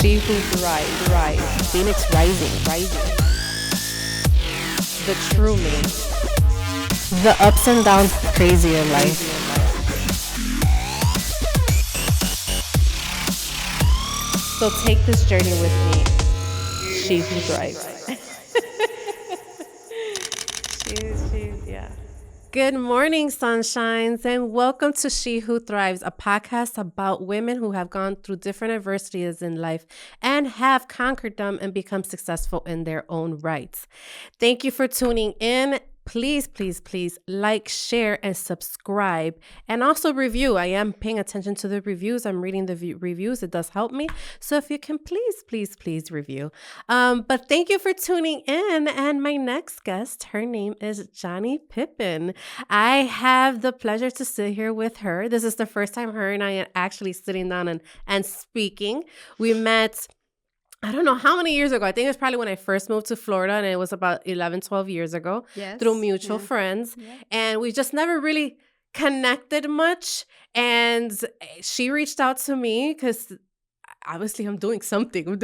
She who thrives. Phoenix rising. The true me. The ups and downs crazy in life. So take this journey with me. She who thrives. Yeah. Good morning, sunshines, and welcome to She Who Thrives, a podcast about women who have gone through different adversities in life and have conquered them and become successful in their own rights. Thank you for tuning in. Please like, share, and subscribe. And also review. I am paying attention to the reviews. I'm reading the reviews. It does help me. So if you can please review. But thank you for tuning in. And my next guest, her name is Jhanny Pippin. I have the pleasure to sit here with her. This is the first time her and I are actually sitting down and speaking. We met, I don't know how many years ago. I think it was probably when I first moved to Florida, and it was about 11, 12 years ago, through mutual friends. Yeah. And we just never really connected much. And she reached out to me because obviously I'm doing something,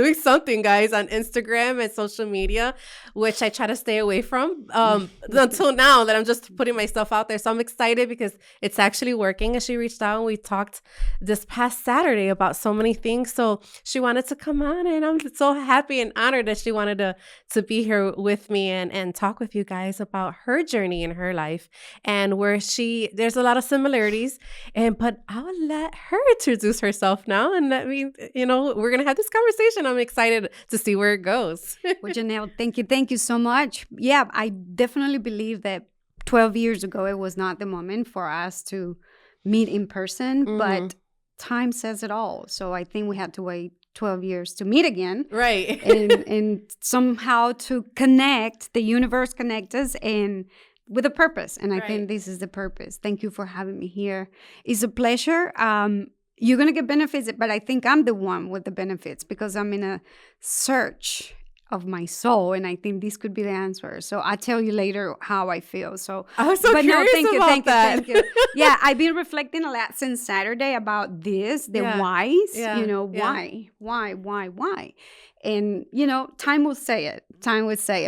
guys, on Instagram and social media, which I try to stay away from until now that I'm just putting myself out there. So I'm excited because it's actually working. And she reached out and we talked this past Saturday about so many things. So she wanted to come on, and I'm so happy and honored that she wanted to be here with me and talk with you guys about her journey in her life and where there's a lot of similarities. But I'll let her introduce herself now and let me, we're going to have this conversation. I'm excited to see where it goes. Well, Janelle, thank you so much. Yeah, I definitely believe that 12 years ago, it was not the moment for us to meet in person, but time says it all. So I think we had to wait 12 years to meet again. Right. and somehow to connect, the universe connect us and with a purpose. And I think this is the purpose. Thank you for having me here. It's a pleasure. You're going to get benefits, but I think I'm the one with the benefits because I'm in a search of my soul, and I think this could be the answer. So I'll tell you later how I feel. So I was so curious about that. Thank you. Yeah, I've been reflecting a lot since Saturday about this, the whys, why? And, time will say it.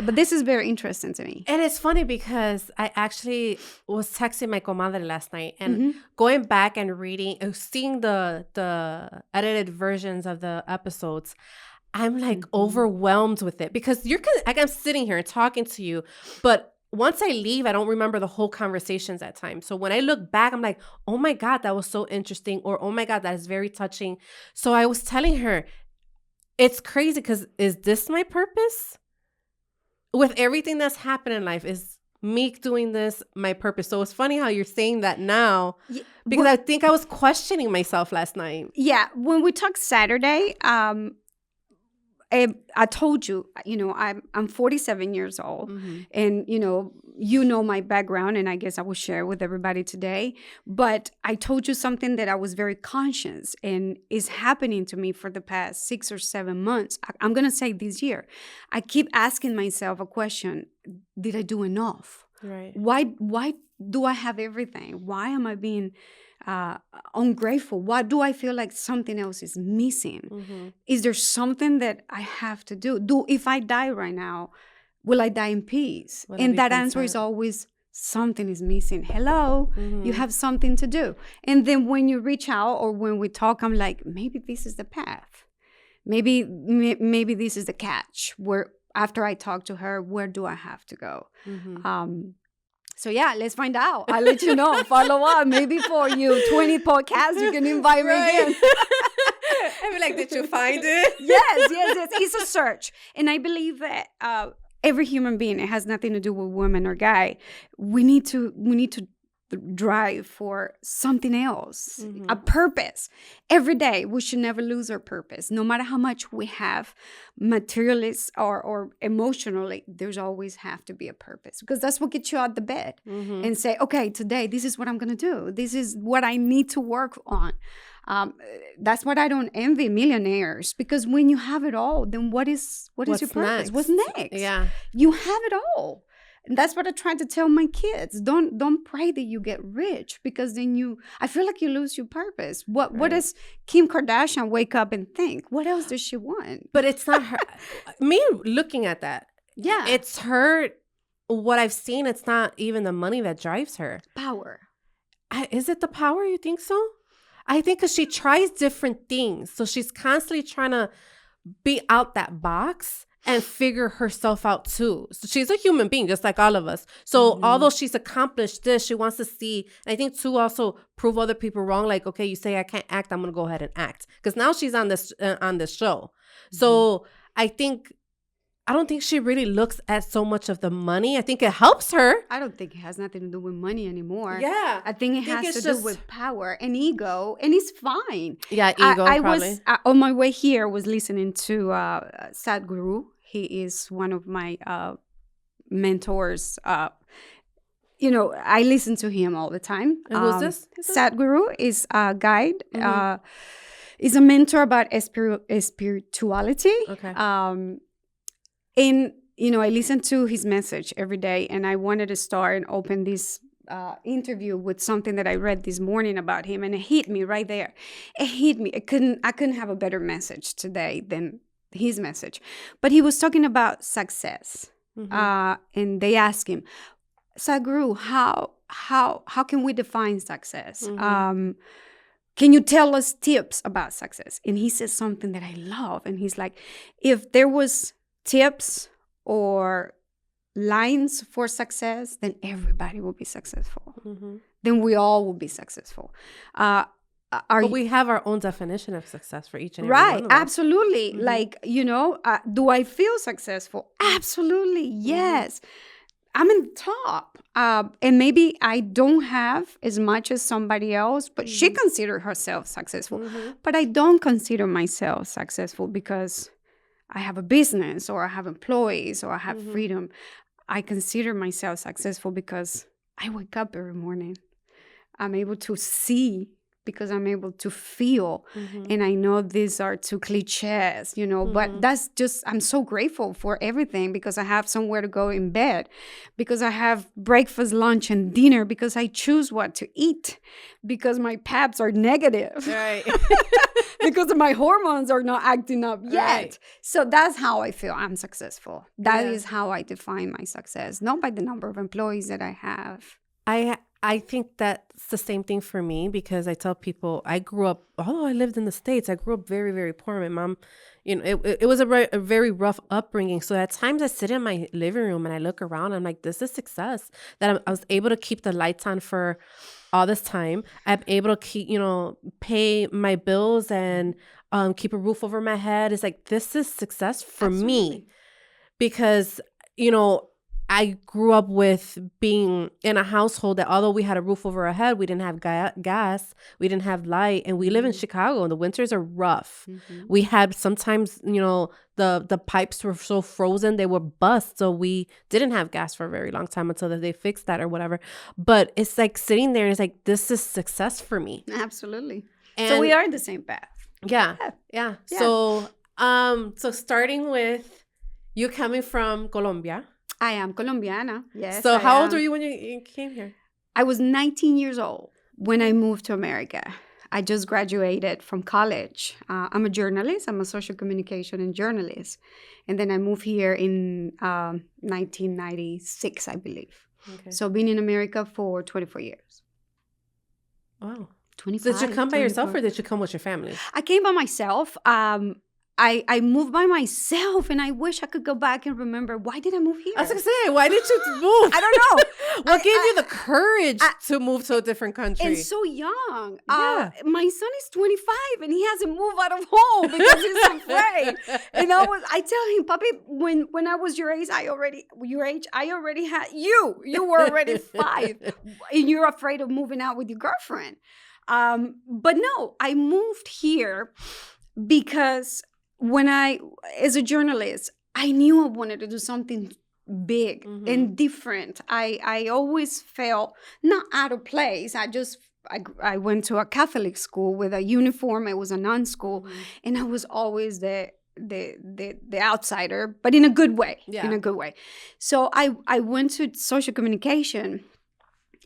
But this is very interesting to me. And it's funny because I actually was texting my comadre last night and going back and reading, seeing the edited versions of the episodes. I'm like overwhelmed with it because I'm sitting here and talking to you, but once I leave, I don't remember the whole conversations at times. So when I look back, I'm like, oh my God, that was so interesting. Or, oh my God, that is very touching. So I was telling her, it's crazy because is this my purpose? With everything that's happened in life, is me doing this my purpose? So it's funny how you're saying that now because I think I was questioning myself last night. Yeah. When we talked Saturday, I told you, I'm 47 years old and, my background, and I guess I will share with everybody today. But I told you something that I was very conscious and is happening to me for the past 6 or 7 months. I'm going to say this year. I keep asking myself a question. Did I do enough? Right. Why do I have everything? Why am I being ungrateful? Why do I feel like something else is missing? Is there something that I have to do? If I die right now, will I die in peace? And that answer is always something is missing. Hello, you have something to do. And then when you reach out or when we talk, I'm like, maybe this is the path. Maybe this is the catch. Where after I talk to her, where do I have to go? So yeah, let's find out. I'll let you know. Follow up. Maybe for you 20 podcasts, you can invite me again. I be like, did you find it? Yes. It's a search. And I believe that every human being, it has nothing to do with woman or guy. We need to drive for something else, a purpose. Every day, we should never lose our purpose. No matter how much we have, materialist or emotionally, there's always have to be a purpose because that's what gets you out the bed and say, okay, today, this is what I'm going to do. This is what I need to work on. That's what I don't envy millionaires because when you have it all, then what is your purpose? Next? What's next? Yeah. You have it all. And that's what I try to tell my kids. Don't pray that you get rich, because then I feel like you lose your purpose. What does Kim Kardashian wake up and think? What else does she want? But it's not her. Me looking at that. Yeah. It's her. What I've seen, it's not even the money that drives her. Power. Is it the power? You think so? I think because she tries different things. So she's constantly trying to be out that box and figure herself out too. So she's a human being, just like all of us. So although she's accomplished this, she wants to see, and I think too, also prove other people wrong. Like, okay, you say I can't act, I'm going to go ahead and act. Because now she's on this show. So I don't think she really looks at so much of the money. I think it helps her. I don't think it has nothing to do with money anymore. Yeah. I think it has to do with power and ego, and it's fine. Yeah, ego I probably. was, on my way here, was listening to Sadhguru. He is one of my mentors. I listen to him all the time. And who's this? Sadhguru is a guide. Is a mentor about spirituality. Okay. And, I listen to his message every day, and I wanted to start and open this interview with something that I read this morning about him, and it hit me right there. It hit me. I couldn't have a better message today than his message. But he was talking about success. And they asked him, Sadhguru, how can we define success? Can you tell us tips about success? And he says something that I love. And he's like, if there was tips or lines for success, then everybody will be successful. Then we all will be successful. But we have our own definition of success for each and every one of us. Absolutely. Like, do I feel successful? Absolutely, yes. I'm in the top. And maybe I don't have as much as somebody else, but she considers herself successful. But I don't consider myself successful because I have a business, or I have employees, or I have freedom. I consider myself successful because I wake up every morning. I'm able to see because I'm able to feel. And I know these are two cliches, but that's just, I'm so grateful for everything, because I have somewhere to go in bed, because I have breakfast, lunch, and dinner, because I choose what to eat, because my paps are negative. Right. Because my hormones are not acting up yet. Right. So that's how I feel I'm successful. That is how I define my success, not by the number of employees that I have. I think that's the same thing for me, because I tell people I grew up, although I lived in the States, I grew up very, very poor. My mom, it was a very rough upbringing. So at times I sit in my living room and I look around, I'm like, this is success, that I was able to keep the lights on for all this time. I'm able to keep, pay my bills and keep a roof over my head. It's like, this is success for me, because, I grew up with being in a household that, although we had a roof over our head, we didn't have gas, we didn't have light, and we live in Chicago, and the winters are rough. We had sometimes, the pipes were so frozen, they were bust, so we didn't have gas for a very long time until they fixed that or whatever. But it's like sitting there, and it's like, this is success for me. Absolutely. And so we are in the same path. Yeah. So, so starting with you coming from Colombia. I am Colombiana, yes. So how old were you when you came here? I was 19 years old when I moved to America. I just graduated from college. I'm a journalist. I'm a social communication and journalist. And then I moved here in 1996, I believe. Okay. So been in America for 24 years. Wow. 25. So did you come by yourself, or did you come with your family? I came by myself. I moved by myself, and I wish I could go back and remember, why did I move here? I was going to say, why did you move? I don't know. What gave you the courage to move to a different country? And so young. Yeah. My son is 25, and he hasn't moved out of home because he's afraid. And I tell him, Papi, when I was your age, I already had you. You were already 5, and you're afraid of moving out with your girlfriend. But no, I moved here because as a journalist, I knew I wanted to do something big and different. I always felt not out of place. I went to a Catholic school with a uniform. It was a nun school. And I was always the the outsider, but in a good way. Yeah. In a good way. So I went to social communication,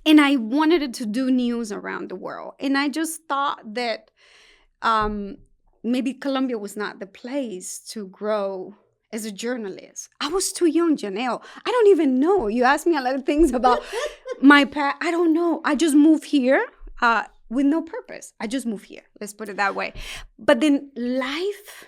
and I wanted to do news around the world. And I just thought that maybe Colombia was not the place to grow as a journalist. I was too young, Janelle. I don't even know. You asked me a lot of things about my past. I don't know. I just moved here with no purpose. I just moved here. Let's put it that way. But then life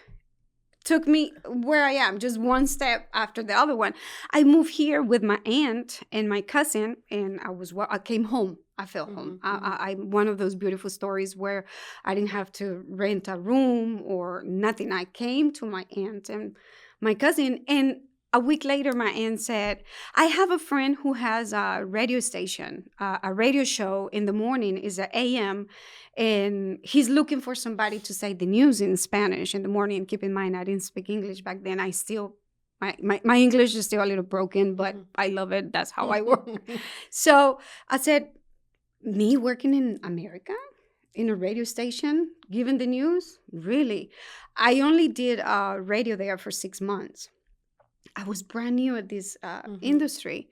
took me where I am, just one step after the other one. I moved here with my aunt and my cousin, and I came home. I felt home. I one of those beautiful stories where I didn't have to rent a room or nothing. I came to my aunt and my cousin, and a week later, my aunt said, I have a friend who has a radio station, a radio show in the morning, is at AM, and he's looking for somebody to say the news in Spanish in the morning. Keep in mind, I didn't speak English back then. I still, my English is still a little broken, but I love it. That's how I work. So I said, me working in America? In a radio station, giving the news? Really? I only did radio there for 6 months. I was brand new at this industry.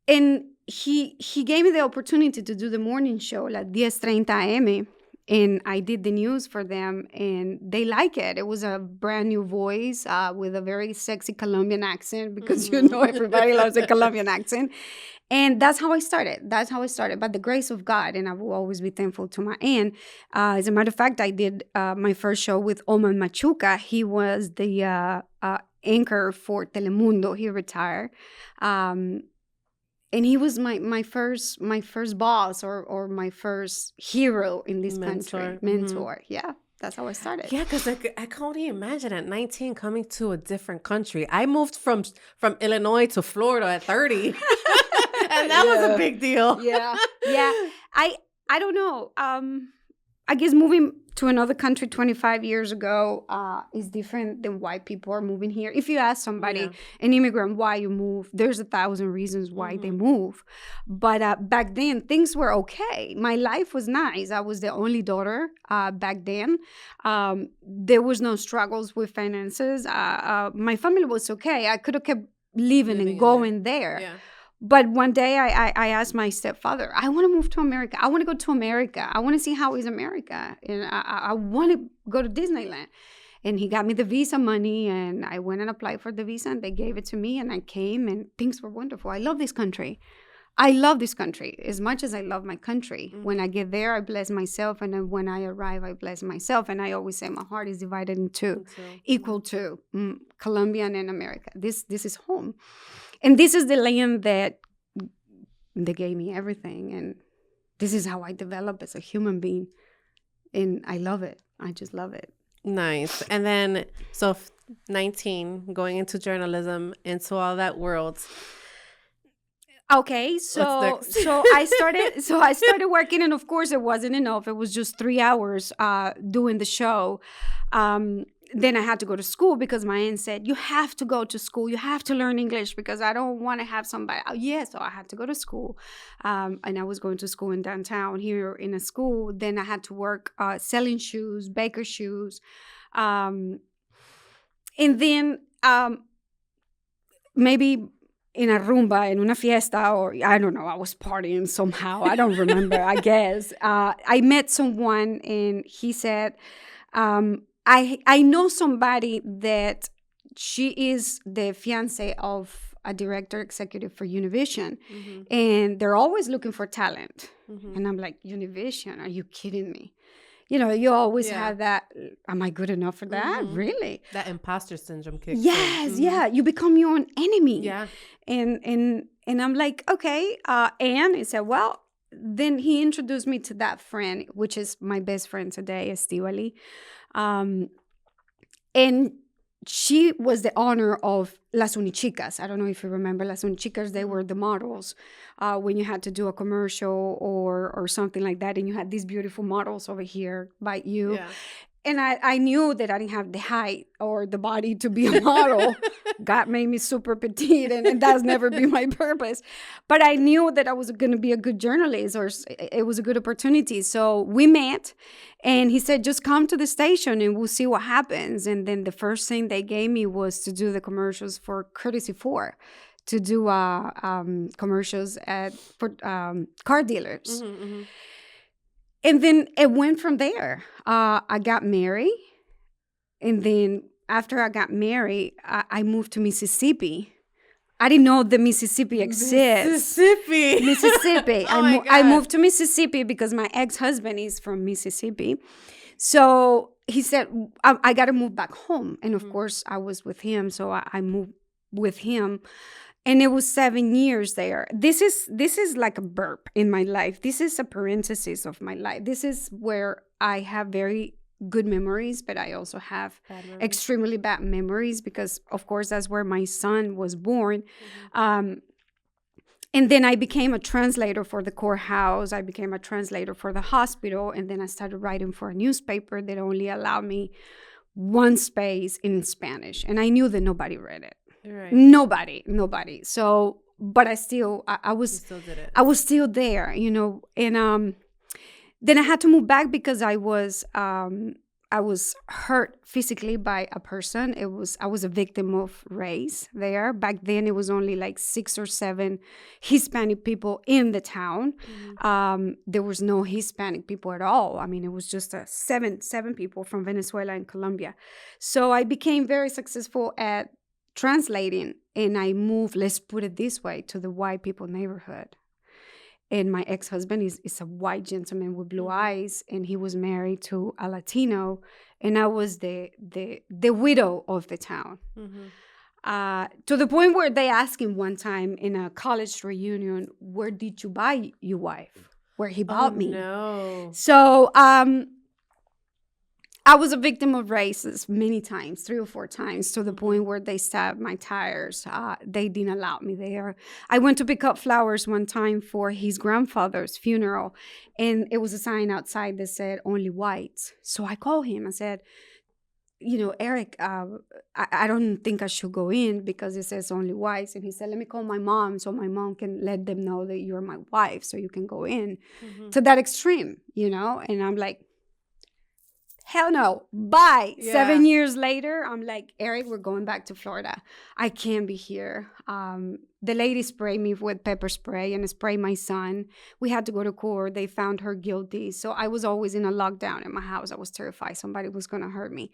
And he gave me the opportunity to do the morning show, like 10:30 AM. And I did the news for them, and they like it. It was a brand new voice with a very sexy Colombian accent, because you know everybody loves a Colombian accent. And that's how I started. By the grace of God, and I will always be thankful to my aunt. As a matter of fact, I did my first show with Oman Machuca. He was the anchor for Telemundo. He retired. And he was my first boss or my first hero in this country. Mentor. Yeah, that's how I started. Yeah, because I can only imagine at 19 coming to a different country. I moved from Illinois to Florida at 30. And that was a big deal. Yeah. I don't know. I guess moving to another country 25 years ago is different than why people are moving here. If you ask somebody, an immigrant, why you move, there's 1,000 reasons why they move. But back then, things were okay. My life was nice. I was the only daughter back then. There was no struggles with finances. My family was okay. I could have kept living and going there. Yeah. But one day I asked my stepfather, I want to move to America. I want to go to America. I want to see how is America. And I want to go to Disneyland. And he got me the visa money, and I went and applied for the visa, and they gave it to me, and I came, and things were wonderful. I love this country. As much as I love my country. When I get there, I bless myself. And then when I arrive, I bless myself. And I always say my heart is divided in two, equal to Colombian and America. This is home. And this is the land that they gave me everything. And this is how I develop as a human being. And I love it. I just love it. Nice. And then, so 19, going into journalism, into all that world. Okay, so I started working, and of course it wasn't enough. It was just 3 hours doing the show. Then I had to go to school because my aunt said, you have to go to school. You have to learn English because I don't want to have somebody. So I had to go to school. And I was going to school in downtown here in a school. Then I had to work selling shoes, baker shoes. And then maybe in a rumba, in una fiesta, or I don't know, I was partying somehow. I don't remember, I guess. I met someone, and he said, I know somebody that she is the fiance of a director executive for Univision, and they're always looking for talent. And I'm like, Univision? Are you kidding me? You know, you always have that, am I good enough for that? Really? That imposter syndrome kicks in. Yeah. You become your own enemy. Yeah. And I'm like, okay. And he said, well, then he introduced me to that friend, which is my best friend today, Estivali. And she was the owner of Las Unichicas. I don't know if you remember Las Unichicas. They were the models when you had to do a commercial or something like that. And you had these beautiful models over here by you. Yeah. and I knew that I didn't have the height or the body to be a model. God made me super petite, and that's never been my purpose. But I knew that I was going to be a good journalist, or it was a good opportunity. So we met, and he said, just come to the station and we'll see what happens. And then the first thing they gave me was to do the commercials for Courtesy 4, to do commercials for car dealers. And then it went from there. I got married. And then after I got married, I moved to Mississippi. I didn't know that Mississippi exists. Mississippi. Oh I moved to Mississippi because my ex-husband is from Mississippi. So he said, I got to move back home. And of course, I was with him. So I moved with him. And it was 7 years there. This is like a burp in my life. This is a parenthesis of my life. This is where I have very good memories, but I also have extremely bad memories because, of course, that's where my son was born. And then I became a translator for the courthouse. I became a translator for the hospital. And then I started writing for a newspaper that only allowed me one space in Spanish. And I knew that nobody read it. Right. Nobody. So, but I still, I was, You still did it. I was still there, and then I had to move back because I was hurt physically by a person. I was a victim of race there. Back then, it was only like 6 or 7 Hispanic people in the town. There was no Hispanic people at all. I mean, it was just seven people from Venezuela and Colombia. So I became very successful at translating, and I moved, let's put it this way, to the white people neighborhood. And my ex-husband is a white gentleman with blue eyes, and he was married to a Latino, and I was the widow of the town. To the point where they asked him one time in a college reunion, where did you buy your wife? Where he bought me. No. So I was a victim of racism many times, 3 or 4 times, to the point where they stabbed my tires. They didn't allow me there. I went to pick up flowers one time for his grandfather's funeral, and it was a sign outside that said, only whites. So I called him. I said, Eric, I don't think I should go in because it says only whites. And he said, let me call my mom so my mom can let them know that you're my wife so you can go in. To that extreme, And I'm like, hell no. Bye. Yeah. 7 years later, I'm like, Eric, we're going back to Florida. I can't be here. The lady sprayed me with pepper spray and sprayed my son. We had to go to court. They found her guilty. So I was always in a lockdown in my house. I was terrified somebody was going to hurt me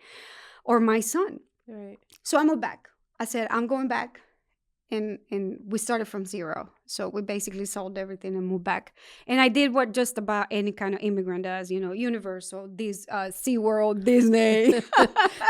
or my son. Right. So I moved back. I said, I'm going back. And we started from zero. So we basically sold everything and moved back. And I did what just about any kind of immigrant does, Universal, SeaWorld, Disney.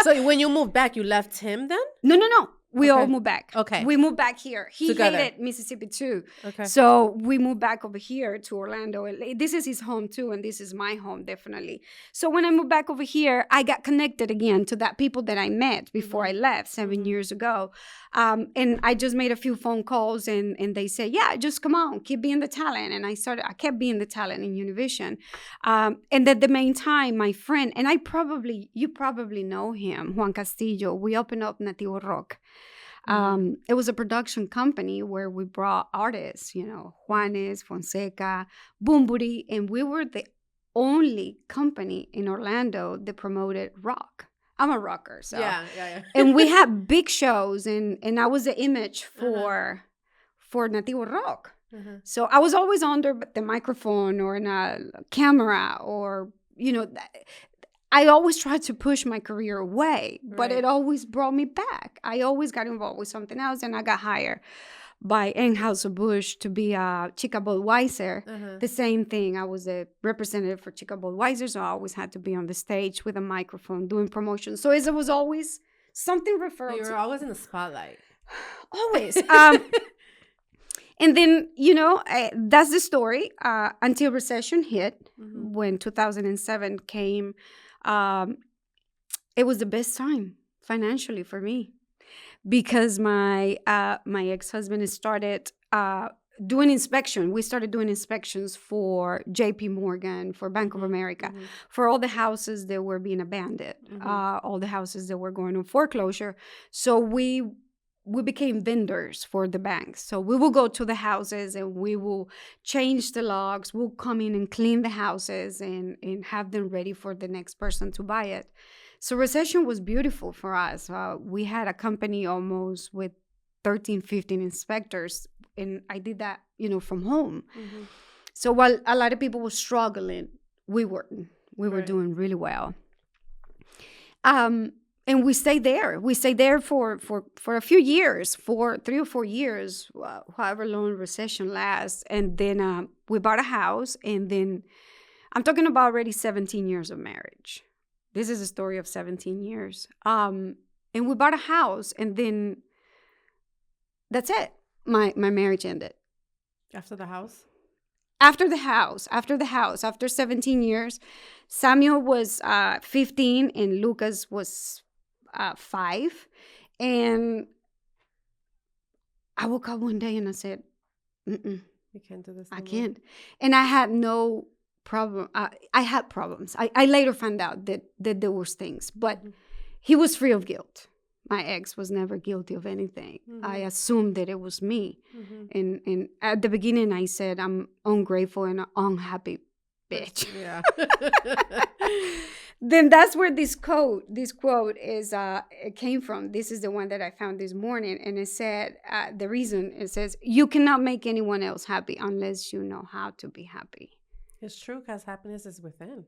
So when you moved back, you left him then? No. We Okay. all moved back. Okay. We moved back here. He Together. hated Mississippi too. Okay. So we moved back over here to Orlando. This is his home too, and this is my home, definitely. So when I moved back over here, I got connected again to that people that I met before I left 7 years ago. And I just made a few phone calls, and they said, yeah, just come on, keep being the talent. And I kept being the talent in Univision. And at the main time, my friend, and you probably know him, Juan Castillo, we opened up Nativo Rock. It was a production company where we brought artists, Juanes, Fonseca, Bumburi, and we were the only company in Orlando that promoted rock. I'm a rocker, so Yeah. and we had big shows, and I was the image for Nativo Rock. So I was always under the microphone or in a camera, or I always tried to push my career away, but it always brought me back. I always got involved with something else, and I got hired by Anheuser-Busch to be a Chica Budweiser. The same thing. I was a representative for Chica Budweiser, so I always had to be on the stage with a microphone doing promotion. So it was always something referred to. You were always in the spotlight. Always. And then, that's the story until recession hit. When 2007 came. It was the best time financially for me because my ex-husband started doing inspection. We started doing inspections for JP Morgan, for Bank of America, for all the houses that were being abandoned, all the houses that were going on foreclosure. So we became vendors for the banks. So we will go to the houses and we will change the locks. We'll come in and clean the houses and have them ready for the next person to buy it. So recession was beautiful for us. We had a company almost with 13, 15 inspectors, and I did that, from home. So while a lot of people were struggling, we were doing really well. And we stayed there. We stayed there for a few years, for 3 or 4 years, however long recession lasts. And then we bought a house, and then I'm talking about already 17 years of marriage. This is a story of 17 years. And we bought a house, and then that's it. My marriage ended. After the house? After 17 years, Samuel was 15 and Lucas was 5. And I woke up one day and I said, you can't do this anymore. I can't. And I had no problem. I had problems. I later found out that there was things, but he was free of guilt. My ex was never guilty of anything. I assumed that it was me. And at the beginning, I said, I'm ungrateful and unhappy bitch. Yeah. Then that's where this quote is it came from. This is the one that I found this morning. And it said, it says, you cannot make anyone else happy unless you know how to be happy. It's true, because happiness is within.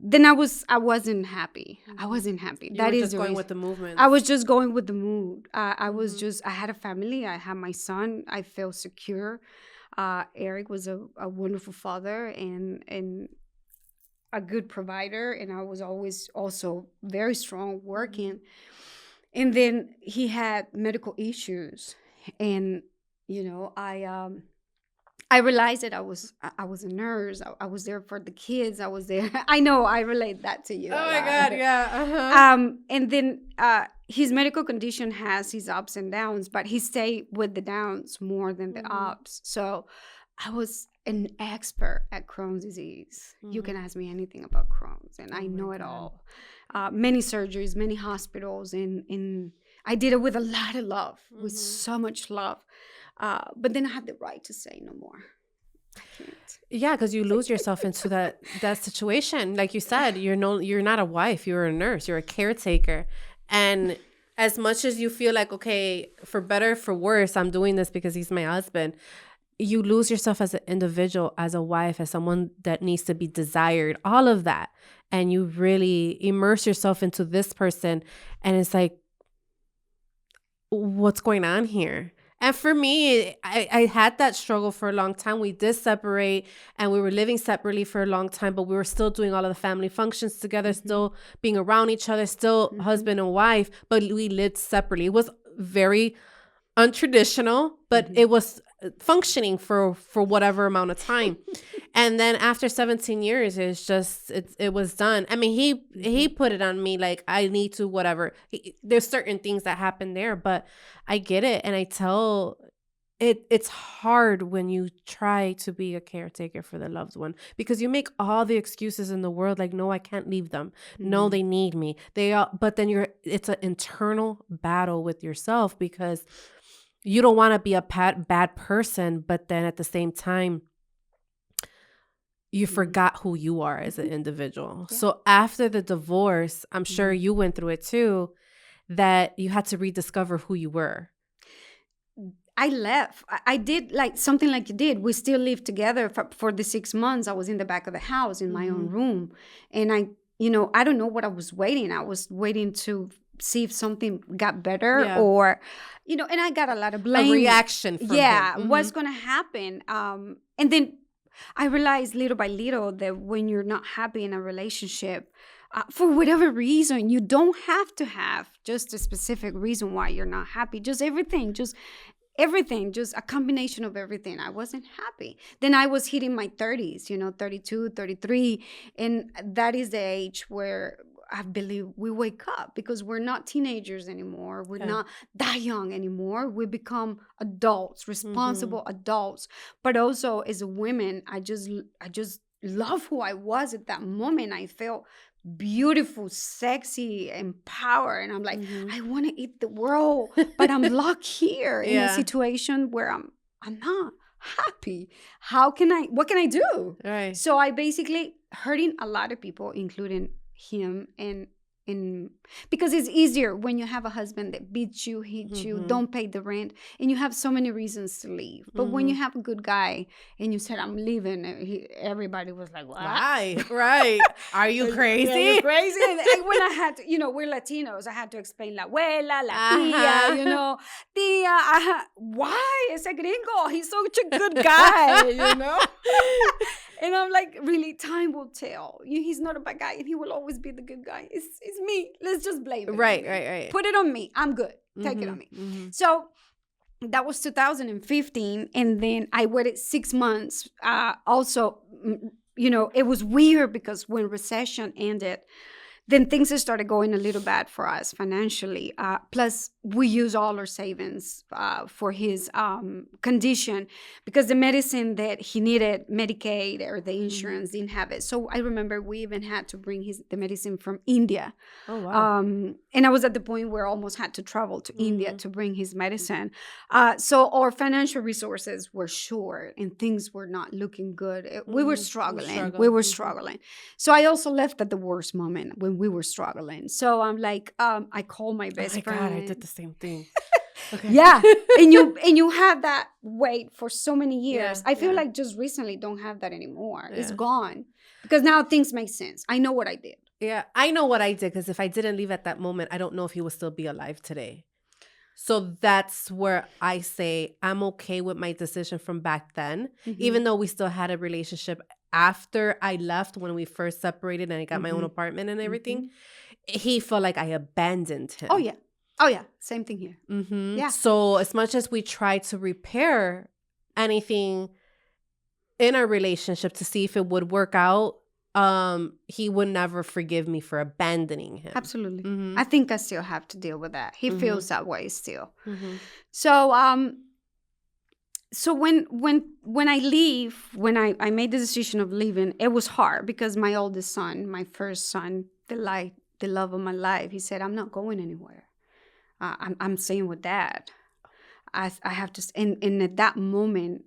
Then I wasn't happy. I wasn't happy. You that were is just the going reason. with the movement. I was just going with the mood. I had a family. I had my son. I felt secure. Eric was a wonderful father and a good provider. And I was always also very strong working. And then he had medical issues. And, I realized that I was a nurse. I was there for the kids. I was there. I know I relate that to you. Oh my God, yeah. And then his medical condition has his ups and downs, but he stayed with the downs more than the ups. So I was an expert at Crohn's disease. You can ask me anything about Crohn's, and I know it all. Many surgeries, many hospitals, and I did it with a lot of love, with so much love. But then I had the right to say no more. I can't. Yeah, because you lose yourself into that situation. Like you said, you're not a wife. You're a nurse. You're a caretaker. And as much as you feel like, okay, for better, for worse, I'm doing this because he's my husband, you lose yourself as an individual, as a wife, as someone that needs to be desired, all of that. And you really immerse yourself into this person. And it's like, what's going on here? And for me, I had that struggle for a long time. We did separate and we were living separately for a long time, but we were still doing all of the family functions together, still being around each other, still husband and wife, but we lived separately. It was very untraditional, but it was functioning for whatever amount of time. And then after 17 years, it was done. I mean, he put it on me like I need to whatever. There's certain things that happen there, but I get it. And I tell it's hard when you try to be a caretaker for the loved one because you make all the excuses in the world. Like, no, I can't leave them. No, they need me. But then it's an internal battle with yourself because you don't want to be a bad person, but then at the same time, you forgot who you are as an individual. Yeah. So after the divorce, I'm sure you went through it too, that you had to rediscover who you were. I left. I did like something like you did. We still lived together for the 6 months. I was in the back of the house in my own room. And I don't know what I was waiting. I was waiting to see if something got better or, and I got a lot of blame. A reaction from him. What's going to happen? And then I realized little by little that when you're not happy in a relationship, for whatever reason, you don't have to have just a specific reason why you're not happy. Just everything, just a combination of everything. I wasn't happy. Then I was hitting my 30s, 32, 33. And that is the age where I believe we wake up because we're not teenagers anymore. We're not that young anymore. We become adults, responsible adults. But also as a woman, I just love who I was at that moment. I felt beautiful, sexy, empowered. And I'm like, I want to eat the world, but I'm locked here in a situation where I'm not happy. What can I do? Right. So I basically hurting a lot of people, including him, and because it's easier when you have a husband that beats you, hits you, don't pay the rent, and you have so many reasons to leave. But when you have a good guy and you said, I'm leaving, everybody was like, what? Right. Are you crazy? Are you crazy? And when I had to, we're Latinos, I had to explain la abuela, la tia, tia, why? Ese gringo, he's such a good guy, And I'm like, really, time will tell. He's not a bad guy, and he will always be the good guy. It's me. Let's just blame it. Right. Put it on me. I'm good. Take it on me. So that was 2015, and then I waited 6 months. Also, it was weird because when recession ended, then things started going a little bad for us financially. Plus, we use all our savings for his condition because the medicine that he needed, Medicaid or the insurance, didn't have it. So I remember we even had to bring the medicine from India. Oh, wow. And I was at the point where I almost had to travel to India to bring his medicine. So our financial resources were short and things were not looking good. We were struggling. We were struggling. So I also left at the worst moment when we were struggling. So I'm like, I called my best friend. God, I did the same thing. Okay. Yeah. and you have that weight for so many years. I feel like just recently don't have that anymore. It's gone. Because now things make sense. I know what I did. Yeah, I know what I did because if I didn't leave at that moment, I don't know if he would still be alive today. So that's where I say I'm okay with my decision from back then, even though we still had a relationship after I left when we first separated and I got my own apartment and everything. He felt like I abandoned him. Oh, yeah. Same thing here. Yeah. So as much as we tried to repair anything in our relationship to see if it would work out, he would never forgive me for abandoning him. Absolutely. I think I still have to deal with that. He feels that way still. So so when I leave, when I made the decision of leaving, it was hard because my oldest son, my first son, the love of my life, he said, I'm not going anywhere. I'm staying with Dad. I have to, and at that moment,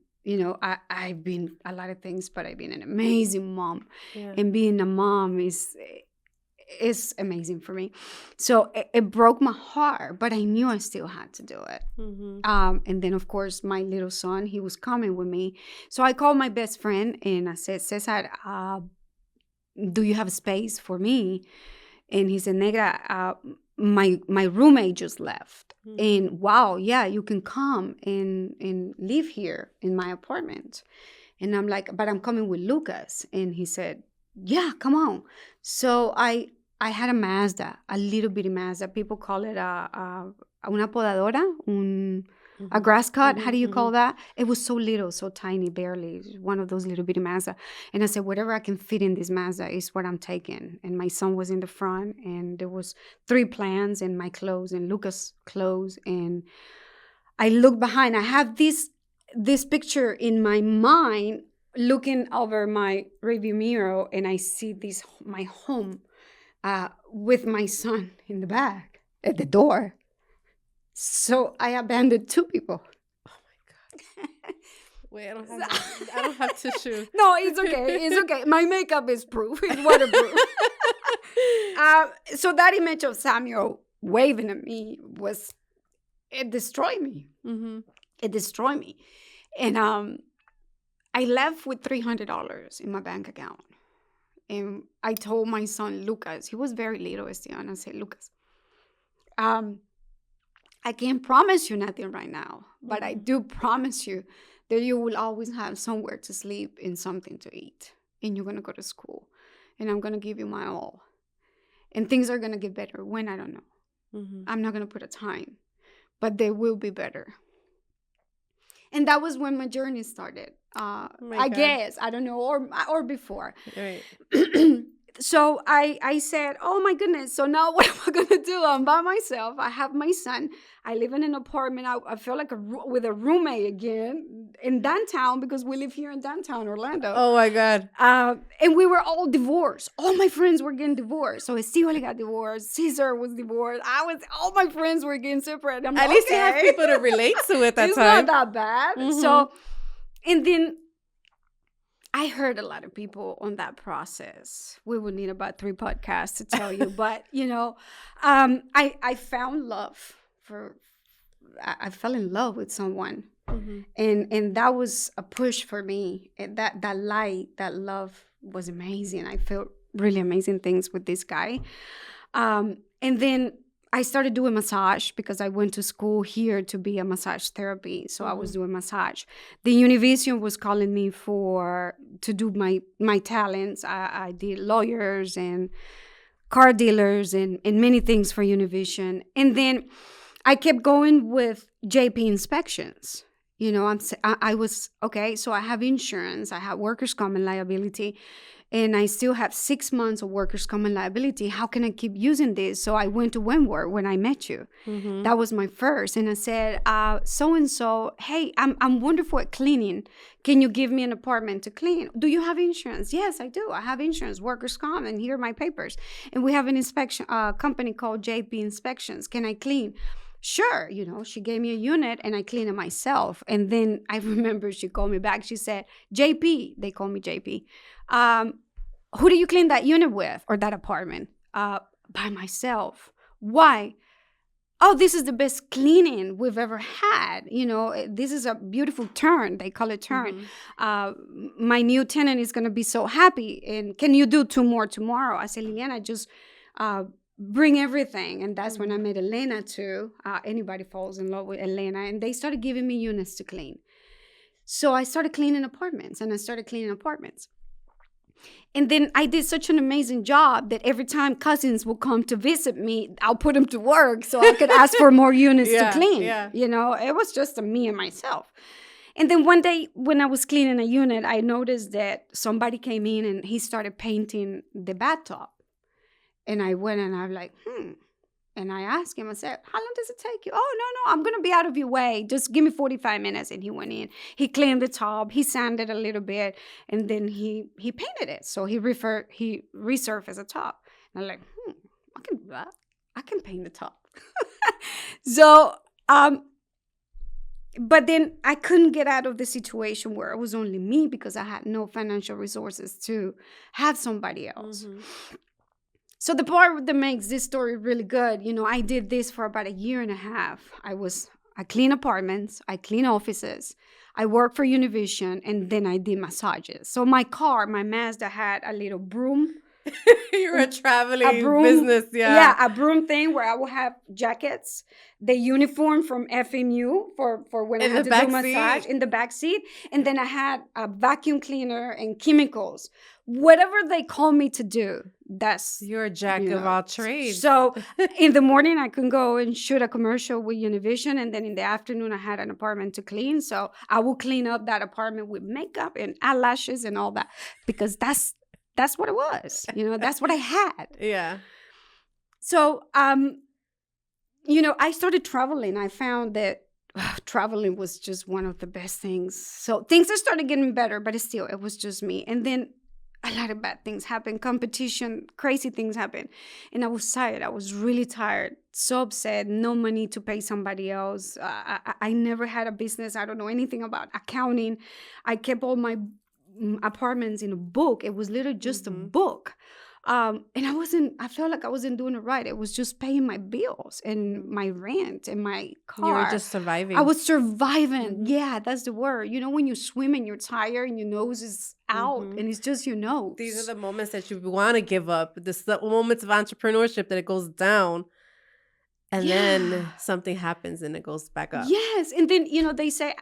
I've been a lot of things, but I've been an amazing mom. And being a mom is amazing for me. So it broke my heart, but I knew I still had to do it. And then, of course, my little son, he was coming with me. So I called my best friend and I said, Cesar, do you have a space for me? And he said, Negra, my roommate just left. And wow, yeah, you can come and live here in my apartment. And I'm like, but I'm coming with Lucas. And he said, yeah, come on. So I had a Mazda, a little bitty Mazda. People call it una podadora, a grass cut. How do you call that? It was so little, so tiny, barely. One of those little bitty Mazda. And I said, whatever I can fit in this Mazda is what I'm taking. And my son was in the front, and there was 3 plants and my clothes and Lucas' clothes. And I look behind. I have this picture in my mind, looking over my rearview mirror, and I see my home with my son in the back at the door. So I abandoned 2 people. Oh my God. Wait, I don't have tissue. No, it's okay. It's okay. My makeup is proof. It's waterproof. So that image of Samuel waving at me it destroyed me. It destroyed me. And I left with $300 in my bank account. And I told my son, Lucas, he was very little, Esteban. I said, Lucas, I can't promise you nothing right now, but I do promise you that you will always have somewhere to sleep and something to eat. And you're going to go to school. And I'm going to give you my all. And things are going to get better. When? I don't know. I'm not going to put a time. But they will be better. And that was when my journey started. I guess. I don't know. Or before. Right. So I said, oh my goodness, so now what am I going to do? I'm by myself. I have my son. I live in an apartment. I feel like with a roommate again in downtown, because we live here in downtown Orlando. Oh my God. And we were all divorced. All my friends were getting divorced. So Steve got divorced. Caesar was divorced. All my friends were getting separated. At least you have people to relate to at that it's time. It's not that bad. Mm-hmm. So, and then I heard a lot of people on that process. We would need about 3 podcasts to tell you. But, I found love I fell in love with someone. Mm-hmm. And that was a push for me. And that light, that love was amazing. I felt really amazing things with this guy. And then I started doing massage because I went to school here to be a massage therapy. So I was doing massage. The Univision was calling me to do my talents. I did lawyers and car dealers and many things for Univision. And then I kept going with JP inspections. I was, okay, so I have insurance. I have workers' comp and liability. And I still have 6 months of workers' common liability. How can I keep using this? So I went to Wentworth when I met you. Mm-hmm. That was my first. And I said, so-and-so, hey, I'm wonderful at cleaning. Can you give me an apartment to clean? Do you have insurance? Yes, I do. I have insurance, workers' common, and here are my papers. And we have an inspection company called JP Inspections. Can I clean? Sure. She gave me a unit and I cleaned it myself. And then I remember she called me back. She said, JP, they call me JP. Who do you clean that unit with or that apartment? By myself. Why? Oh, this is the best cleaning we've ever had. This is a beautiful turn. They call it turn. Mm-hmm. My new tenant is going to be so happy. And can you do 2 more tomorrow? I said, Liliana, just bring everything. And that's when I met Elena too. Anybody falls in love with Elena. And they started giving me units to clean. So I started cleaning apartments. And then I did such an amazing job that every time cousins will come to visit me, I'll put them to work so I could ask for more units to clean. Yeah. It was just me and myself. And then one day when I was cleaning a unit, I noticed that somebody came in and he started painting the bathtub. And I went and I was like, And I asked him, I said, how long does it take you? Oh, no, I'm going to be out of your way. Just give me 45 minutes. And he went in. He cleaned the tub. He sanded a little bit. And then he painted it. So he resurfaced a tub. And I'm like, I can do that. I can paint the tub. So, but then I couldn't get out of the situation where it was only me because I had no financial resources to have somebody else. Mm-hmm. So the part that makes this story really good, I did this for about 1.5 years. I clean apartments, I clean offices, I work for Univision, and then I did massages. So my Mazda had a little broom. You're a traveling business, yeah. Yeah, a broom thing where I will have jackets, the uniform from FMU for when I had to do massage in the back seat. And then I had a vacuum cleaner and chemicals. Whatever they call me to do, that's... You're a jack of all trades. So in the morning, I can go and shoot a commercial with Univision. And then in the afternoon, I had an apartment to clean. So I will clean up that apartment with makeup and eyelashes and all that. Because that's what it was. That's what I had. Yeah. So, I started traveling. I found that traveling was just one of the best things. So things have started getting better, but it was just me. And then a lot of bad things happened, competition, crazy things happened. And I was tired. I was really tired, so upset, no money to pay somebody else. I never had a business. I don't know anything about accounting. I kept all my apartments in a book. It was literally just a book. And I felt like I wasn't doing it right. It was just paying my bills and my rent and my car. You were just surviving. I was surviving. Mm-hmm. Yeah, that's the word. When you swim and you're tired and your nose is out and it's just your nose. These are the moments that you want to give up. This the moments of entrepreneurship that it goes down. And then something happens and it goes back up. Yes. And then, they say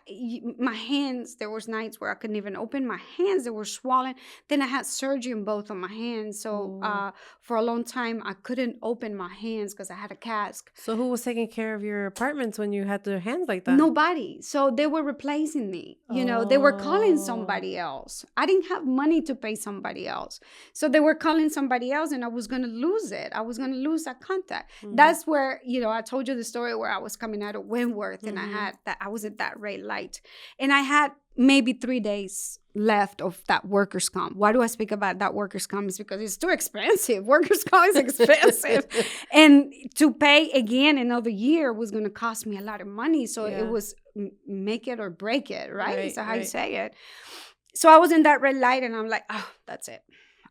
my hands, there was nights where I couldn't even open my hands. They were swollen. Then I had surgery in both of my hands. So for a long time, I couldn't open my hands because I had a cast. So who was taking care of your apartments when you had your hands like that? Nobody. So they were replacing me. They were calling somebody else. I didn't have money to pay somebody else. So they were calling somebody else and I was going to lose it. I was going to lose that contact. That's where, I told you the story where I was coming out of Wentworth and I was at that red light. And I had maybe 3 days left of that workers' comp. Why do I speak about that workers' comp? It's because it's too expensive. Workers' comp is expensive. And to pay again another year was going to cost me a lot of money. So it was make it or break it, right? So how you say it. So I was in that red light and I'm like, oh, that's it.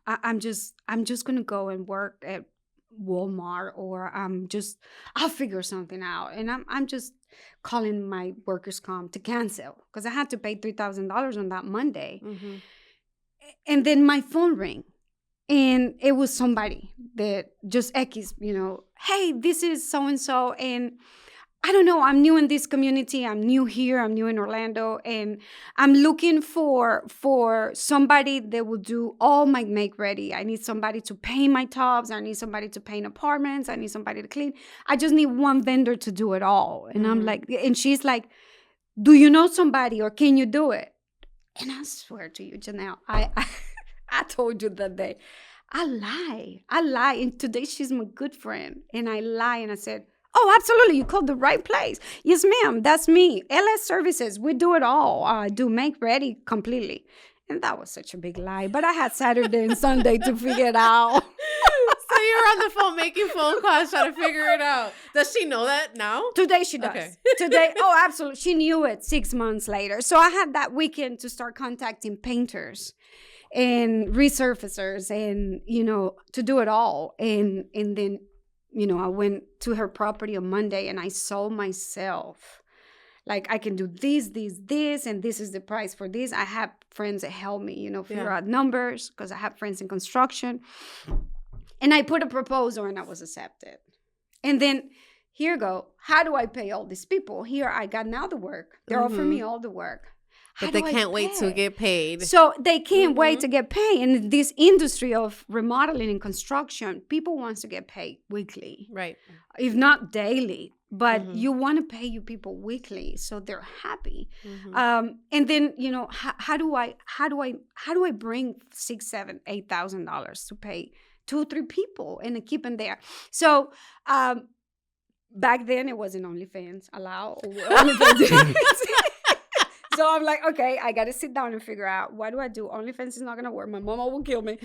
I'm just going to go and work at Walmart or I'll figure something out. And I'm just calling my workers' comp to cancel because I had to pay $3,000 on that Monday. And then my phone rang and it was somebody that just X, hey, this is so-and-so. And I don't know, I'm new in this community. I'm new here. I'm new in Orlando. And I'm looking for somebody that will do all my make ready. I need somebody to paint my tubs. I need somebody to paint apartments. I need somebody to clean. I just need one vendor to do it all. And I'm like, and she's like, do you know somebody or can you do it? And I swear to you, Janelle, I told you that day, I lie. And today she's my good friend. And I lie and I said, oh, absolutely. You called the right place. Yes, ma'am. That's me. LS Services. We do it all. I do make ready completely. And that was such a big lie. But I had Saturday and Sunday to figure it out. So you're on the phone making phone calls trying to figure it out. Does she know that now? Today she does. Okay. Today, oh, absolutely. She knew it 6 months later. So I had that weekend to start contacting painters and resurfacers and, to do it all. And then I went to her property on Monday and I saw myself. Like, I can do this, and this is the price for this. I have friends that help me, figure out numbers because I have friends in construction. And I put a proposal and I was accepted. And then here you go. How do I pay all these people? Here, I got now the work. They're offering me all the work. But they can't wait to get paid. So they can't wait to get paid. In this industry of remodeling and construction, people want to get paid weekly. Right. If not daily. But you want to pay your people weekly so they're happy. And then, how do I bring $6,000, $7,000, $8,000 to pay 2 or 3 people and keep them there? So back then it wasn't OnlyFans allowed. So I'm like, okay, I got to sit down and figure out, what do I do? OnlyFans is not going to work. My mama will kill me.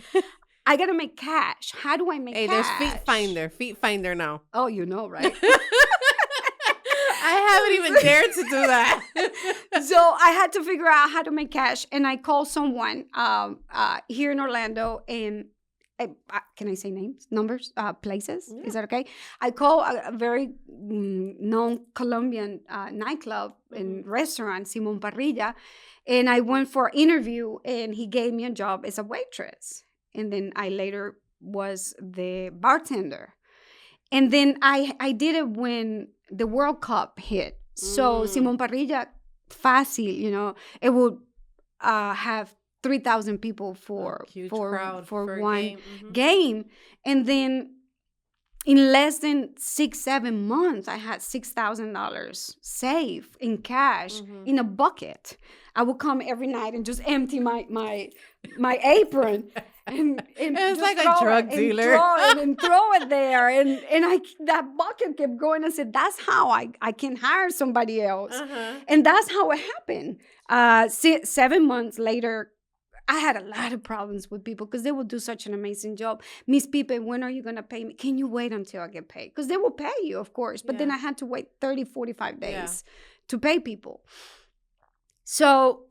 I got to make cash. How do I make cash? Hey, there's Feet Finder now. Oh, you know, right? I haven't even dared to do that. So I had to figure out how to make cash. And I called someone here in Orlando and can I say names, numbers, places? Yeah. Is that okay? I call a very known Colombian nightclub and restaurant, Simon Parrilla, and I went for an interview, and he gave me a job as a waitress. And then I later was the bartender. And then I did it when the World Cup hit. So Simon Parrilla, fácil, it would have 3,000 people for one game. And then in less than 6-7 months, I had $6,000 saved in cash in a bucket. I would come every night and just empty my apron. And it's like a drug dealer. And throw it there. And that bucket kept going. I said, that's how I can hire somebody else. And that's how it happened. 7 months later, I had a lot of problems with people because they will do such an amazing job. Miss Pipe, when are you going to pay me? Can you wait until I get paid? Because they will pay you, of course. But then I had to wait 30, 45 days to pay people. So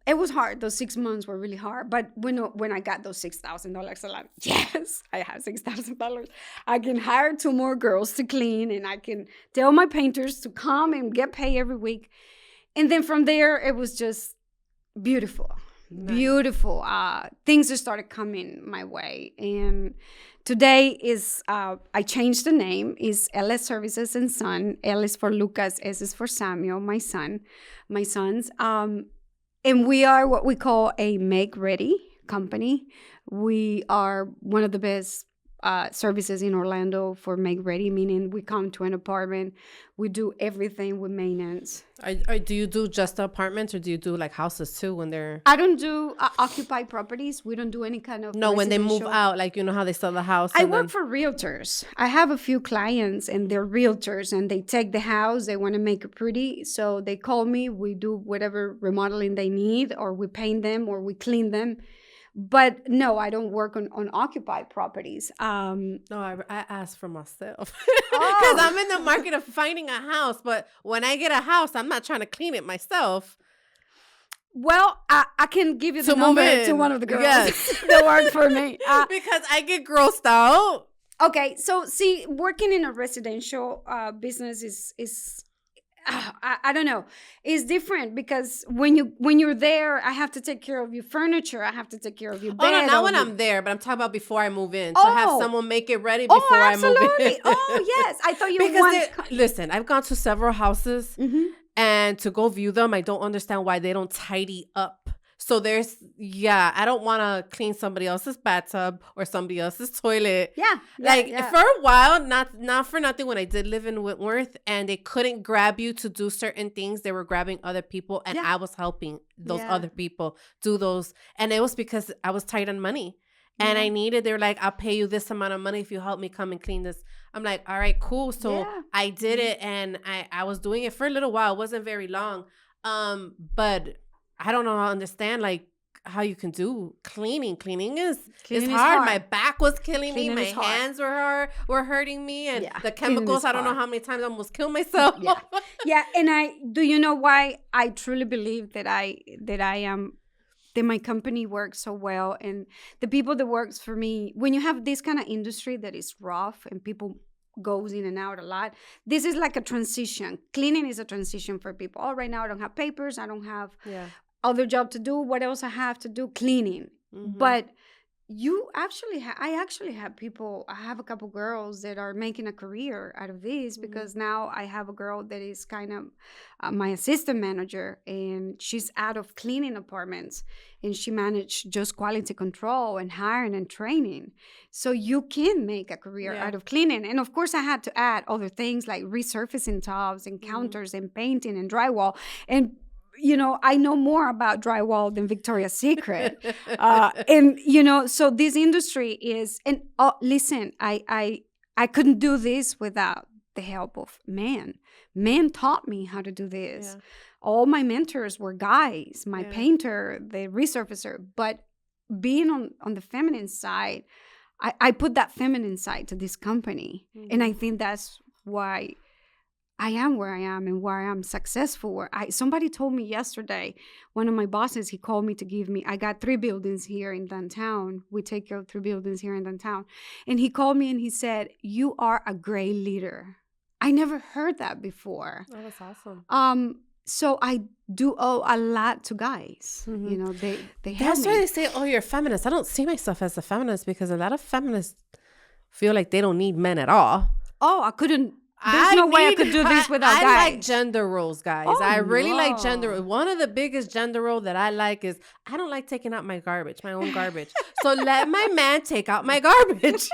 it was hard. Those 6 months were really hard. But when I got those $6,000, I'm like, yes, I have $6,000. I can hire 2 more girls to clean. And I can tell my painters to come and get paid every week. And then from there, it was just beautiful. Nice. Beautiful. Things just started coming my way. And Today is, I changed the name, is LS Services and Son. L is for Lucas, S is for Samuel, my sons. And we are what we call a make-ready company. We are one of the best services in Orlando for make-ready, meaning we come to an apartment, we do everything with maintenance. Do you do just the apartments, or do you do like houses too when they're... I don't do occupied properties. We don't do any kind of No, when they move out, like, you know how they sell the house. I work for realtors. I have a few clients and they're realtors, and they take the house, they want to make it pretty. So they call me, we do whatever remodeling they need, or we paint them, or we clean them. But no, I don't work on occupied properties. No, I asked for myself because I'm in the market of finding a house. But when I get a house, I'm not trying to clean it myself. Well, I can give you the number to one of the girls that work for me. Because I get grossed out. Okay, so see, working in a residential business is I don't know. It's different because when you're there, I have to take care of your furniture. I have to take care of your bed. Oh, no, not when I'm there, but I'm talking about before I move in. To have someone make it ready before I move in. Oh, yes. I thought you listen, I've gone to several houses, and to go view them, I don't understand why they don't tidy up. So I don't want to clean somebody else's bathtub or somebody else's toilet. For a while, not for nothing, when I did live in Whitworth and they couldn't grab you to do certain things, they were grabbing other people, and I was helping those other people do those. And it was because I was tight on money. And they were like, I'll pay you this amount of money if you help me come and clean this. I'm like, all right, cool. So I did it, and I was doing it for a little while. It wasn't very long. But I don't know how to understand like how you can do cleaning. Cleaning is hard. My back was killing me. My hands were hurting me, and the chemicals. I don't know how many times I almost killed myself. And do you know why I truly believe that I am that my company works so well, and the people that works for me. When you have this kind of industry that is rough and people goes in and out a lot, this is like a transition. Cleaning is a transition for people. Right now I don't have papers. I don't have other job to do. What else I have to do? Cleaning. But I actually have people. I have a couple girls that are making a career out of this, because now I have a girl that is kind of my assistant manager, and she's out of cleaning apartments, and she managed just quality control and hiring and training. So you can make a career out of cleaning. And of course I had to add other things like resurfacing tubs and counters and painting and drywall. And I know more about drywall than Victoria's Secret. And, so this industry is, and listen, I couldn't do this without the help of men. Men taught me how to do this. All my mentors were guys, my painter, the resurfacer. But being on the feminine side, I put that feminine side to this company. And I think that's why I am where I am and where I am successful. Somebody told me yesterday, one of my bosses, he called me to I got 3 buildings here in downtown. We take care of 3 buildings here in downtown. And he called me and he said, "You are a great leader." I never heard that before. Oh, that's awesome. So I do owe a lot to guys. They help me. That's why they say, "Oh, you're a feminist." I don't see myself as a feminist, because a lot of feminists feel like they don't need men at all. Oh, I couldn't. There's no way I could do this without guys. I like gender roles, guys. I really like gender. One of the biggest gender role that I like is I don't like taking out my own garbage. So let my man take out my garbage.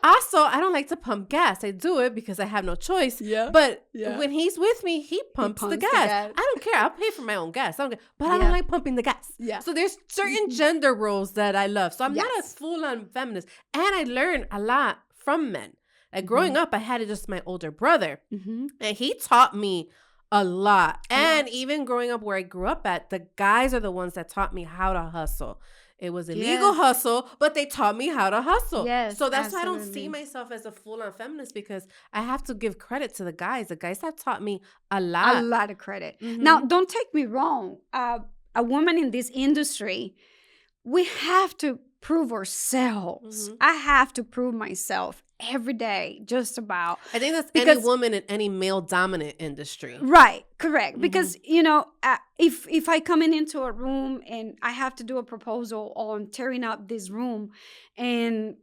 Also, I don't like to pump gas. I do it because I have no choice. But when he's with me, he pumps the gas. I don't care. I'll pay for my own gas. But I don't like pumping the gas. So there's certain gender roles that I love. So I'm not a full-on feminist. And I learned a lot from men. Like growing up, I had just my older brother, and he taught me a lot. And even growing up where I grew up at, the guys are the ones that taught me how to hustle. It was illegal hustle, but they taught me how to hustle. So that's why I don't see myself as a full-on feminist, because I have to give credit to the guys. The guys have taught me a lot. A lot of credit. Now, don't take me wrong. A woman in this industry, we have to prove ourselves. I have to prove myself every day, just about. I think that's any woman in any male dominant industry. Right, correct. Because, if I come into a room and I have to do a proposal on tearing up this room, and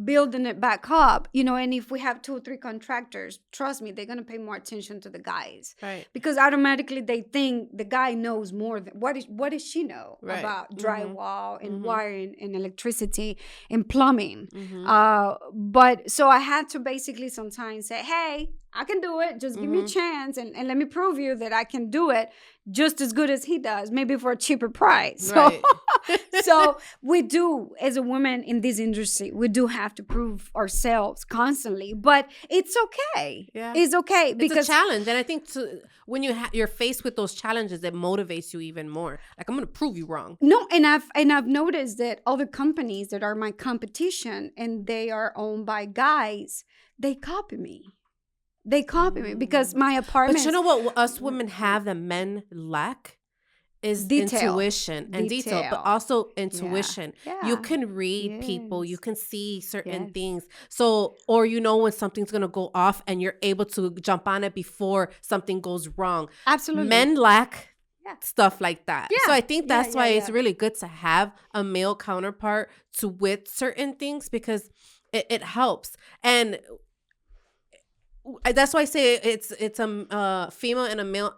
building it back up, and if we have 2 or 3 contractors, trust me, they're going to pay more attention to the guys. Right. Because automatically they think the guy knows more than what does she know Right. about drywall and Mhm. wiring and electricity and plumbing. Mhm. But so I had to basically sometimes say, hey, I can do it. Just give me a Mhm. chance and let me prove you that I can do it just as good as he does, maybe for a cheaper price. So, Right. so we do, as a woman in this industry, we do have to prove ourselves constantly, but it's okay. Yeah. It's okay It's because a challenge, and I think when you're faced with those challenges, it motivates you even more. Like, I'm going to prove you wrong. no, and I've noticed that other companies that are my competition and they are owned by guys, they copy me. They copy me because my apartment. But you know what us women have that men lack is Detail. intuition and detail, but also intuition. Yeah. You can read people, you Yes. can see certain Yes. things. So, or when something's going to go off and you're able to jump on it before something goes wrong. Absolutely. Men lack Yeah. stuff like that. Yeah. So I think that's Yeah, why yeah, it's yeah. really good to have a male counterpart to with certain things, because it helps. And that's why I say it's a female and a male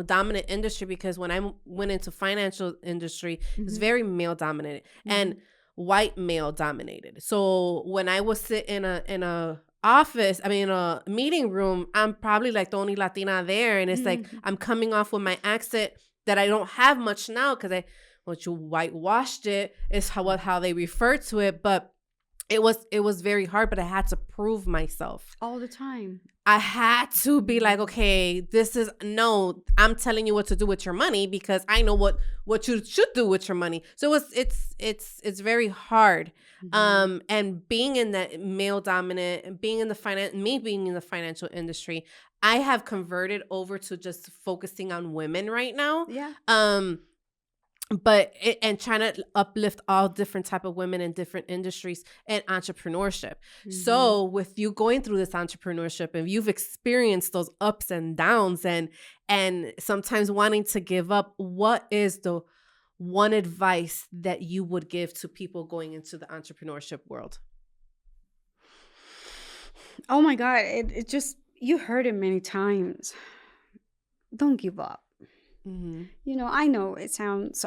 dominant industry, because when I went into financial industry, it's very male dominated and white male dominated. So when I was sitting in a office, in a meeting room, I'm probably like the only Latina there, and it's like I'm coming off with my accent that I don't have much now because you whitewashed it is how they refer to it, but it was very hard. But I had to prove myself all the time. I had to be like, okay, I'm telling you what to do with your money because I know what you should do with your money. So it's very hard. And being in that male dominant and being in the financial industry, I have converted over to just focusing on women right now. Yeah. And trying to uplift all different type of women in different industries and entrepreneurship. So with you going through this entrepreneurship and you've experienced those ups and downs and sometimes wanting to give up, what is the one advice that you would give to people going into the entrepreneurship world? Oh my God. It just, you heard it many times. Don't give up. I know it sounds,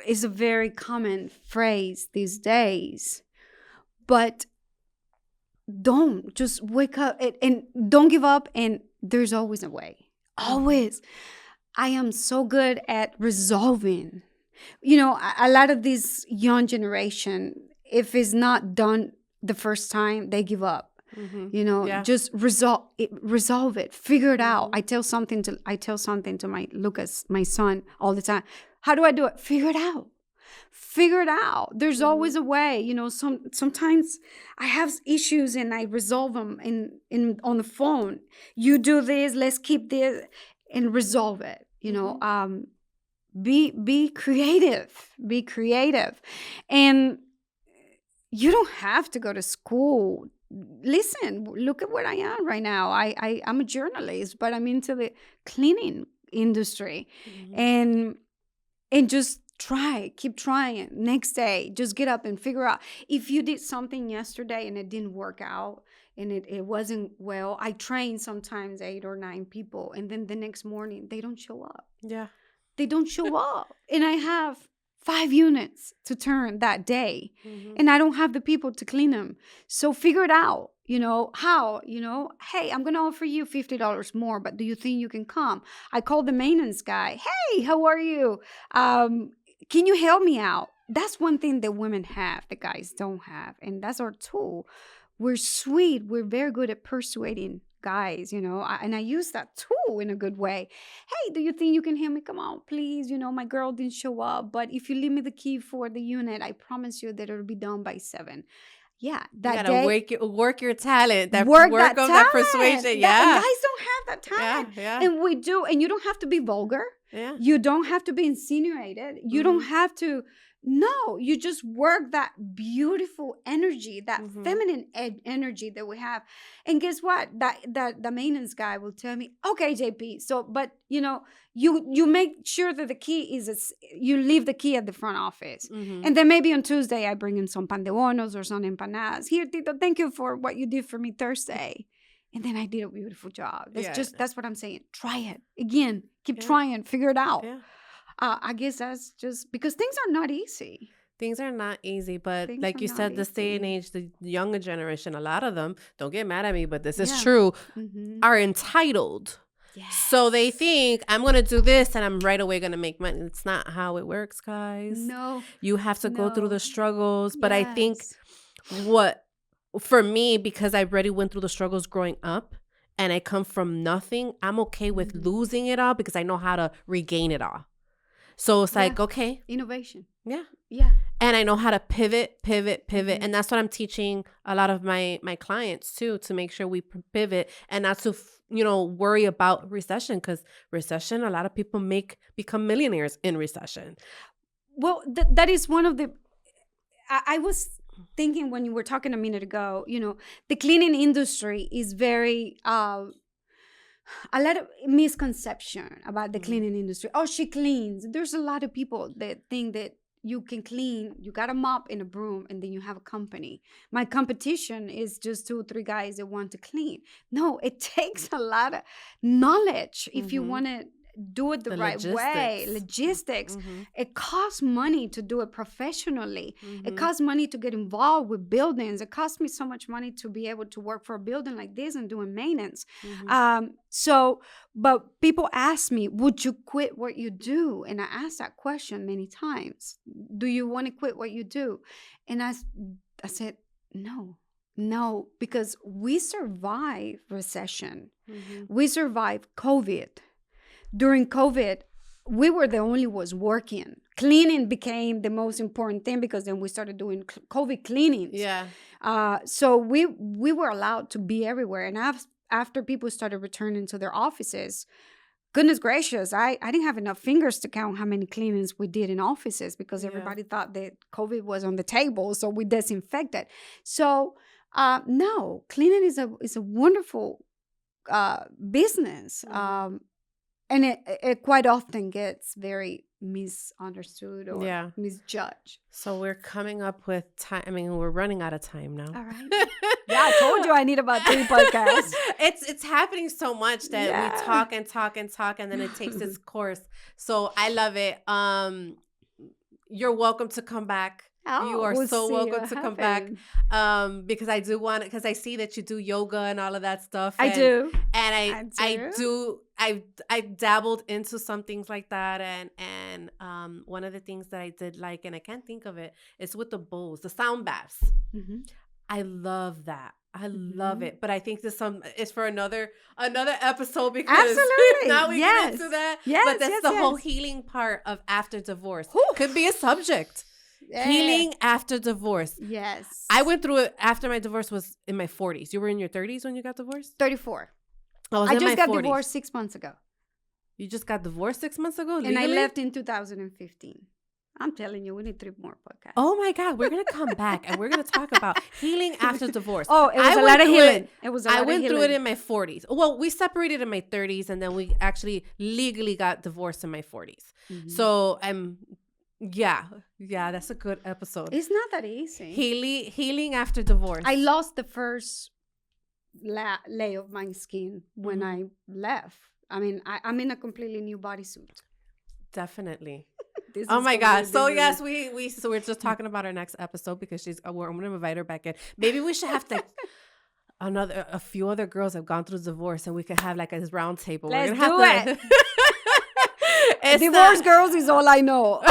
it's a very common phrase these days, but don't just wake up and don't give up. And there's always a way. Always. I am so good at resolving. A lot of this young generation, if it's not done the first time, they give up. Just resolve it, figure it out. I tell something to my Lucas, my son, all the time. How do I do it? Figure it out. There's always a way. Sometimes I have issues and I resolve them in on the phone. You do this, let's keep this and resolve it. Be creative, and you don't have to go to school. Listen, look at where I am right now. I'm a journalist, but I'm into the cleaning industry. And just keep trying. Next day, just get up and figure out. If you did something yesterday and it didn't work out and it wasn't well, I train sometimes 8 or 9 people, and then the next morning they don't show up. Yeah. They don't show up. And I have 5 units to turn that day. And I don't have the people to clean them. So figure it out, how, hey, I'm going to offer you $50 more, but do you think you can come? I call the maintenance guy. Hey, how are you? Can you help me out? That's one thing that women have, the guys don't have. And that's our tool. We're sweet. We're very good at persuading guys, and I use that tool in a good way. Hey, do you think you can help me? Come on, please. My girl didn't show up, but if you leave me the key for the unit, I promise you that it'll be done by 7. Yeah, that day. You gotta work your talent. Work that persuasion. And guys don't have that talent. Yeah. And we do. And you don't have to be vulgar. Yeah. You don't have to be insinuated. You don't have to No, you just work that beautiful energy, that feminine energy that we have. And guess what? That the maintenance guy will tell me, okay, JP. So, but you make sure that the key is you leave the key at the front office, and then maybe on Tuesday I bring in some pan de bonos or some empanadas. Here, Tito, thank you for what you did for me Thursday. And then I did a beautiful job. That's what I'm saying. Try it again. Keep trying. Figure it out. Yeah. I guess that's just because things are not easy. Things are not easy, but like you said, this day and age, the younger generation, a lot of them, don't get mad at me, but this is true, are entitled. Yes. So they think, I'm going to do this and I'm right away going to make money. It's not how it works, guys. No. You have to go through the struggles. But I think for me, because I already went through the struggles growing up and I come from nothing, I'm okay with losing it all because I know how to regain it all. So it's like, okay. Innovation. Yeah. Yeah. And I know how to pivot. And that's what I'm teaching a lot of my clients too, to make sure we pivot and not to, worry about recession, because recession, a lot of people become millionaires in recession. Well, that is one of the, I was thinking when you were talking a minute ago, the cleaning industry is very, a lot of misconception about the cleaning industry. Oh, she cleans. There's a lot of people that think that you can clean. You got a mop and a broom, and then you have a company. My competition is just 2 or 3 guys that want to clean. No, it takes a lot of knowledge if you want to do it the right way. Logistics. It costs money to do it professionally. It costs money to get involved with buildings. It costs me so much money to be able to work for a building like this and doing maintenance. But people ask me, would you quit what you do? And I asked that question many times. Do you want to quit what you do? And I said, no, because we survived recession. We survived COVID. During COVID, we were the only ones working. Cleaning became the most important thing because then we started doing COVID cleanings. Yeah. So we were allowed to be everywhere. And after people started returning to their offices, goodness gracious, I didn't have enough fingers to count how many cleanings we did in offices because everybody thought that COVID was on the table. So we disinfected. So no, cleaning is a wonderful business. And it quite often gets very misunderstood or misjudged. So we're coming up with time. I mean, we're running out of time now. All right. Yeah, I told you I need about 3 podcasts. It's happening so much that we talk and talk and talk, and then it takes its course. So I love it. You're welcome to come back. You are so welcome to come back, because I do want it, because I see that you do yoga and all of that stuff. I do. And I dabbled into some things like that. And one of the things that I did like, and I can't think of it, is with the bowls, the sound baths. I love that. I love it. But I think it's for another episode, because now we get into that. But that's the whole healing part of after divorce. Could be a subject. Healing after divorce. Yes. I went through it after my divorce was in my 40s. You were in your 30s when you got divorced? 34. I just got divorced 6 months ago. You just got divorced 6 months ago? Legally? And I left in 2015. I'm telling you, we need 3 more podcasts. Oh my God. We're going to come back and we're going to talk about healing after divorce. Oh, it was a lot of healing. I went through it in my 40s. Well, we separated in my 30s, and then we actually legally got divorced in my 40s. So Yeah, that's a good episode. It's not that easy. Healing after divorce. I lost the first layer of my skin when I left. I mean, I'm in a completely new bodysuit. Definitely. Oh my God. So yes, we're just talking about our next episode, because I'm going to invite her back in. Maybe we should have a few other girls have gone through divorce, and we could have like a round table. Let's do it. Divorce girls is all I know.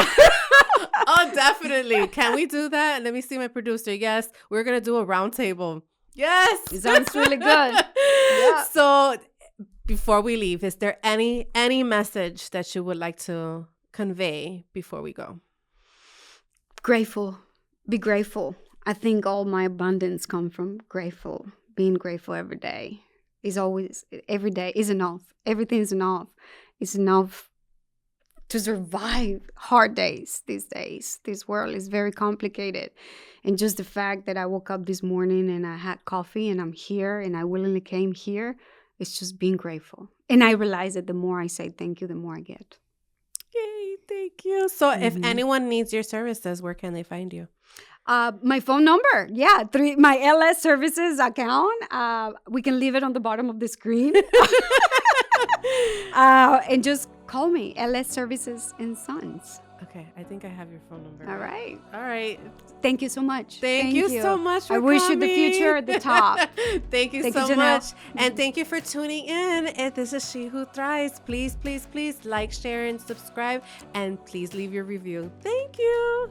Oh, definitely. Can we do that? Let me see my producer. Yes, we're going to do a round table. Yes. It sounds really good. Yeah. So before we leave, is there any message that you would like to convey before we go? Grateful. Be grateful. I think all my abundance comes from being grateful every day. Every day is enough. Everything is enough. It's enough to survive hard days these days. This world is very complicated. And just the fact that I woke up this morning and I had coffee and I'm here and I willingly came here, it's just being grateful. And I realize that the more I say thank you, the more I get. Yay, thank you. So if anyone needs your services, where can they find you? My phone number, my LS Services account. We can leave it on the bottom of the screen. And just call me, LS Services and Sons. Okay, I think I have your phone number. All right. All right. Thank you so much. Thank you so much for I wish coming. you the future at the top. Thank you so much. And thank you for tuning in. And this is She Who Thrives. Please, please, please like, share, and subscribe. And please leave your review. Thank you.